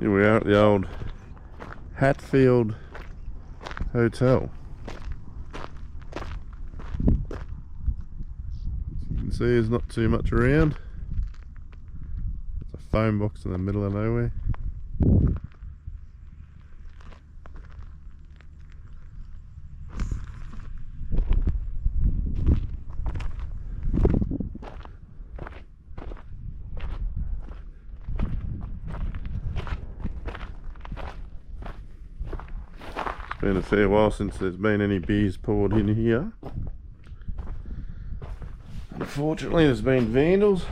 Here we are at the old Hatfield Hotel. As you can see, there's not too much around. There's a phone box in the middle of nowhere. Been a fair while since there's been any beers poured in here. Unfortunately, there's been vandals.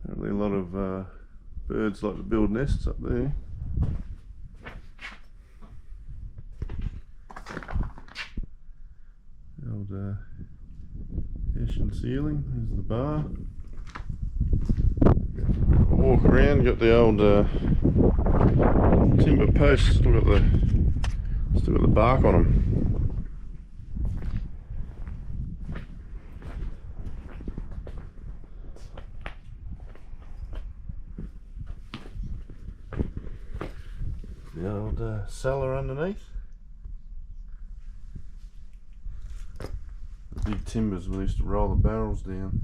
Apparently a lot of birds like to build nests up there. The old Hessian ceiling. There's the bar. Walk around, got the old timber posts, still got the bark on them. The old cellar underneath. The big timbers we used to roll the barrels down.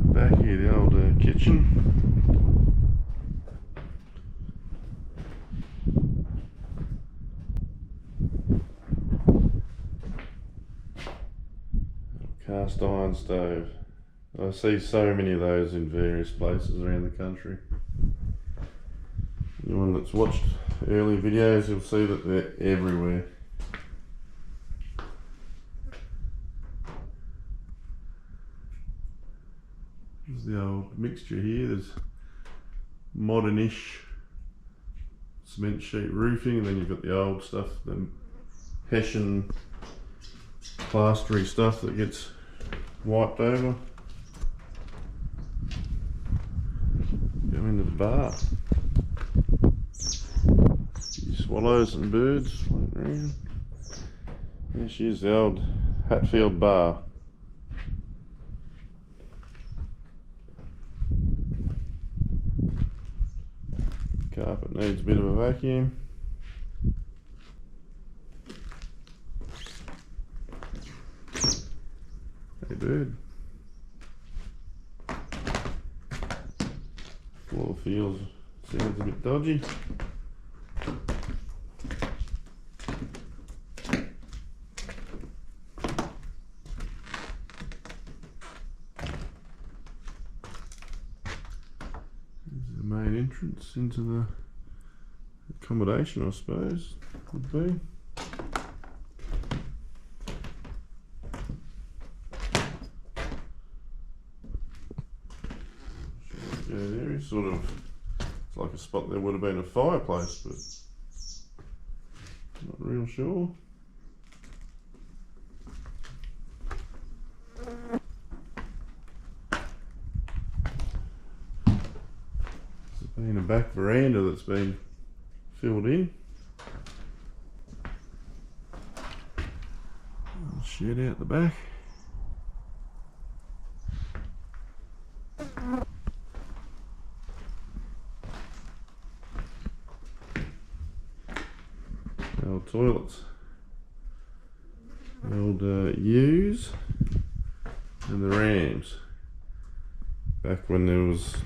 Back here, the old kitchen. Cast iron stove. I see so many of those in various places around the country. Anyone that's watched early videos, you'll see that they're everywhere. There's the old mixture here. There's modernish cement sheet roofing, and then you've got the old stuff, the Hessian plastery stuff that gets wiped over. Go into the bar. Few swallows and birds floating around. There she is, the old Hatfield bar. Carpet needs a bit of a vacuum. Hey bird. Floor sounds a bit dodgy. Main entrance into the accommodation, I suppose, would be. Yeah, there is sort of, it's like a spot there would have been a fireplace, but not real sure. Been a back veranda that's been filled in. Shed out the back. The old toilets. The old U's and the Rams. Back when there was,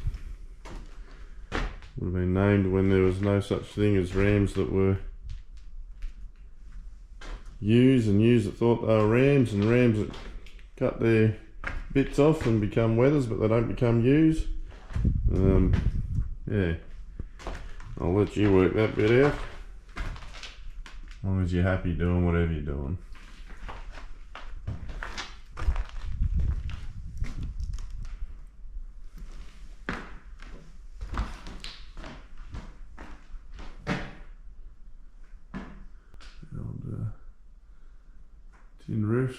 would have been named when there was no such thing as rams that were ewes, and ewes that thought they were rams, and rams that cut their bits off and become wethers, but they don't become ewes. Yeah, I'll let you work that bit out, as long as you're happy doing whatever you're doing. Tin roofs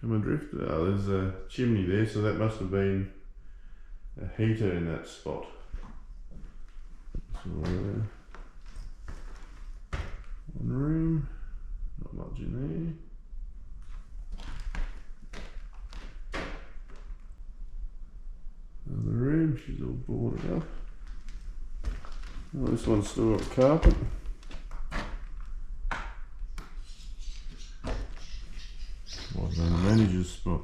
come adrift. Oh, there's a chimney there, so that must have been a heater in that spot. So, one room, not much in there. Another room, she's all boarded up. Oh, this one's still got carpet. Might be the manager's spot.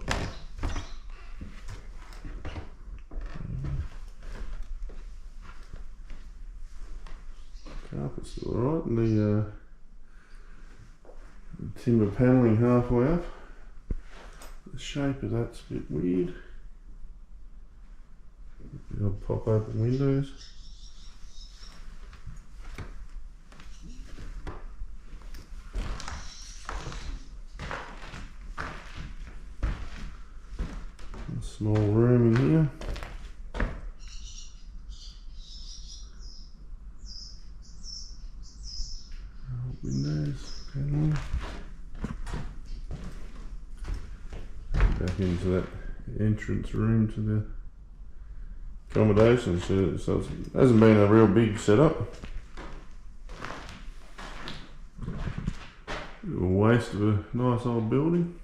Carpet's still alright, and the timber panelling halfway up. The shape of that's a bit weird. The odd pop open windows. A small room in here. Windows, panelling. Back into that entrance room to the accommodation, so it hasn't been a real big setup. A waste of a nice old building.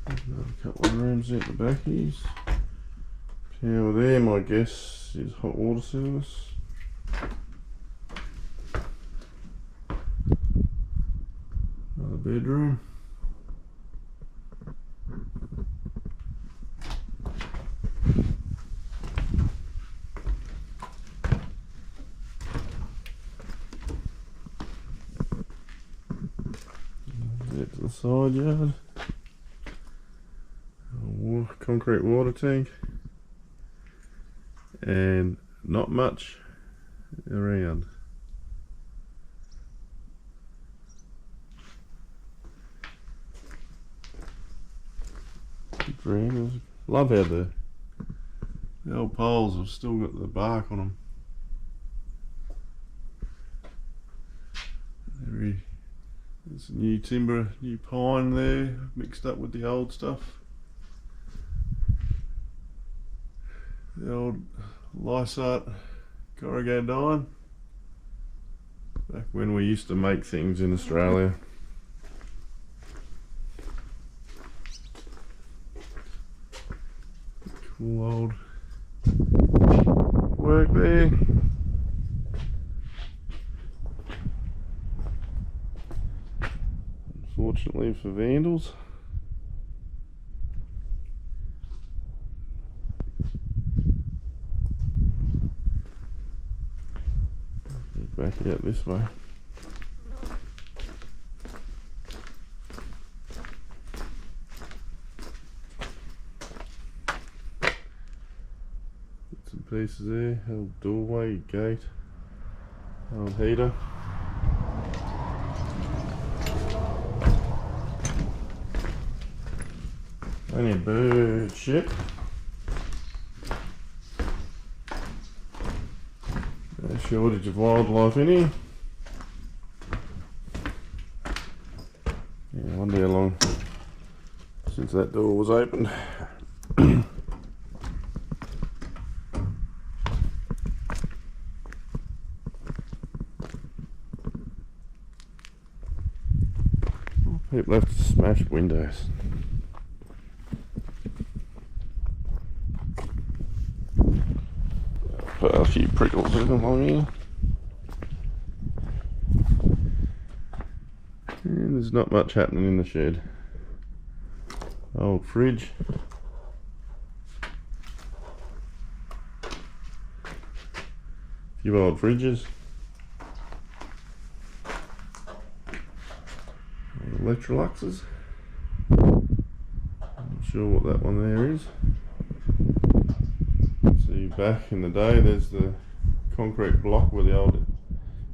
Another couple of rooms at the back here. Power there, my guess is hot water service. Another bedroom. Get to the side yard. Concrete water tank. And not much around. Love how the old poles have still got the bark on them. There's new timber, new pine there, mixed up with the old stuff. The old Lysart corrugated iron. Back when we used to make things in Australia. Cool old work there. Unfortunately for vandals. Back it out this way. Bits and pieces there, old doorway, gate, old heater. Only a bird shit. No shortage of wildlife in here. Yeah, I wonder how long since that door was opened. People have to smash windows. Put a few prickles in along here. And there's not much happening in the shed. Old fridge. A few old fridges. Electroluxes. Not sure what that one there is. See, back in the day there's the concrete block where the old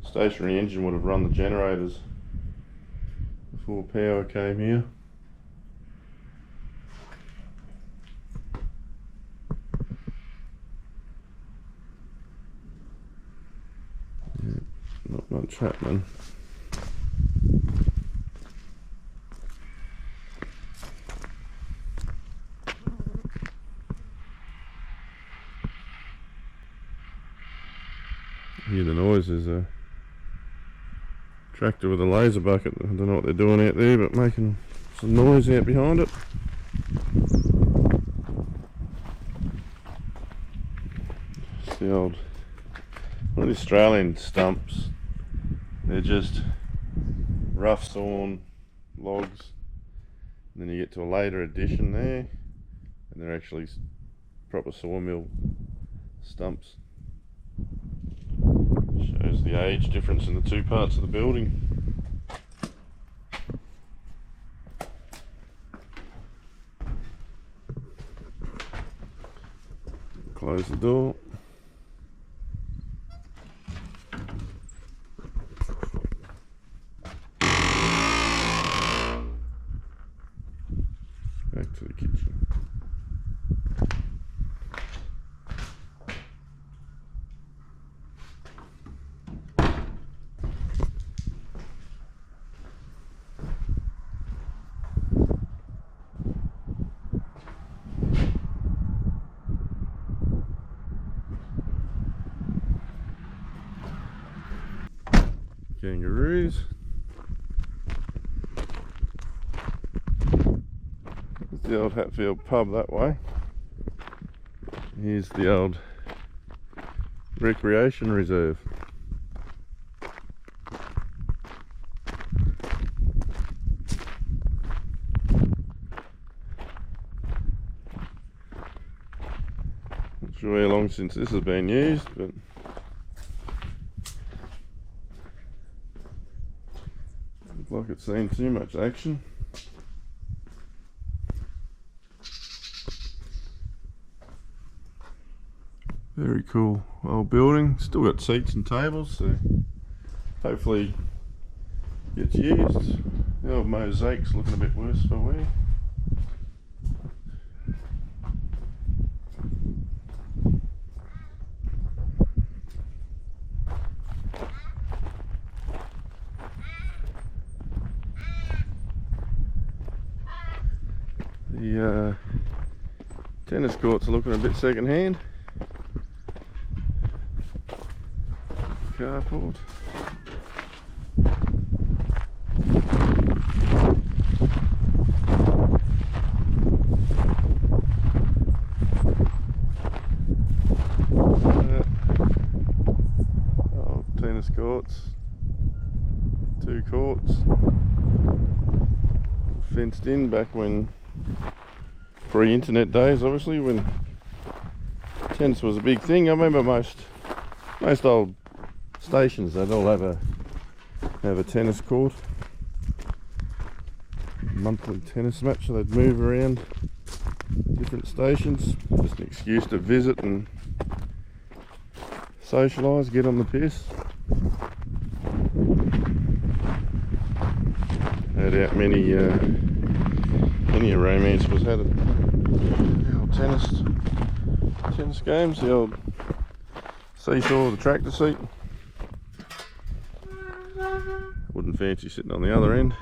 stationary engine would have run the generators before power came here. Not much happening. Hear the noise. There's a tractor with a laser bucket. I don't know what they're doing out there, but making some noise out behind it. It's the old, one of the Australian stumps. They're just rough sawn logs, and then you get to a later edition there, and they're actually proper sawmill stumps. Shows the age difference in the two parts of the building. Close the door. Back to the kitchen. Kangaroos. There's the old Hatfield pub that way. Here's the old recreation reserve. Not sure how long since this has been used, but looks like it's seen too much action. Very cool old building. Still got seats and tables, so hopefully gets used. The old mosaic's looking a bit worse for wear. The tennis courts are looking a bit second hand. Carport. Old tennis courts. 2 courts. Fenced in back when pre-internet days, obviously, when tennis was a big thing. I remember most old stations, they'd all have a tennis court, monthly tennis match, so they'd move around different stations. Just an excuse to visit and socialise, get on the piss. Had out many a romance was had at the old tennis games, the old seesaw, the tractor seat. Wouldn't fancy sitting on the other end.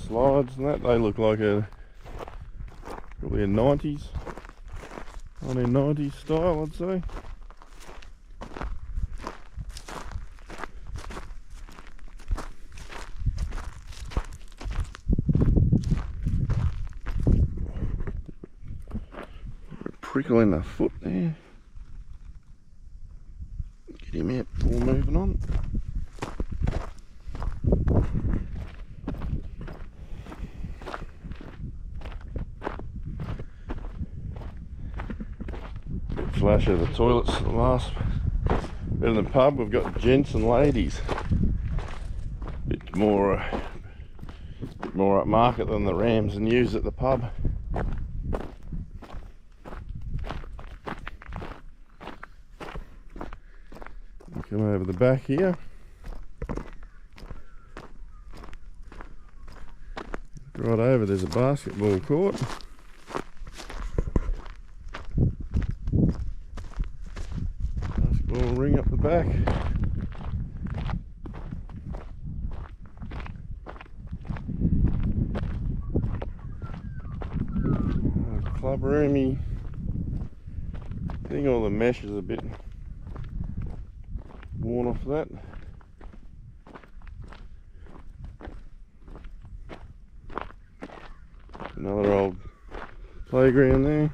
Slides and that, they look like probably a 1990s style, I'd say. Prickle in the foot there. Get him out before moving on. Flash of the toilets at the last bit of the pub. We've got gents and ladies. Bit more upmarket than the Rams and News at the pub. Come over the back here. Right over there's a basketball court. club roomy thing. All the mesh is a bit worn off that. Another old playground there.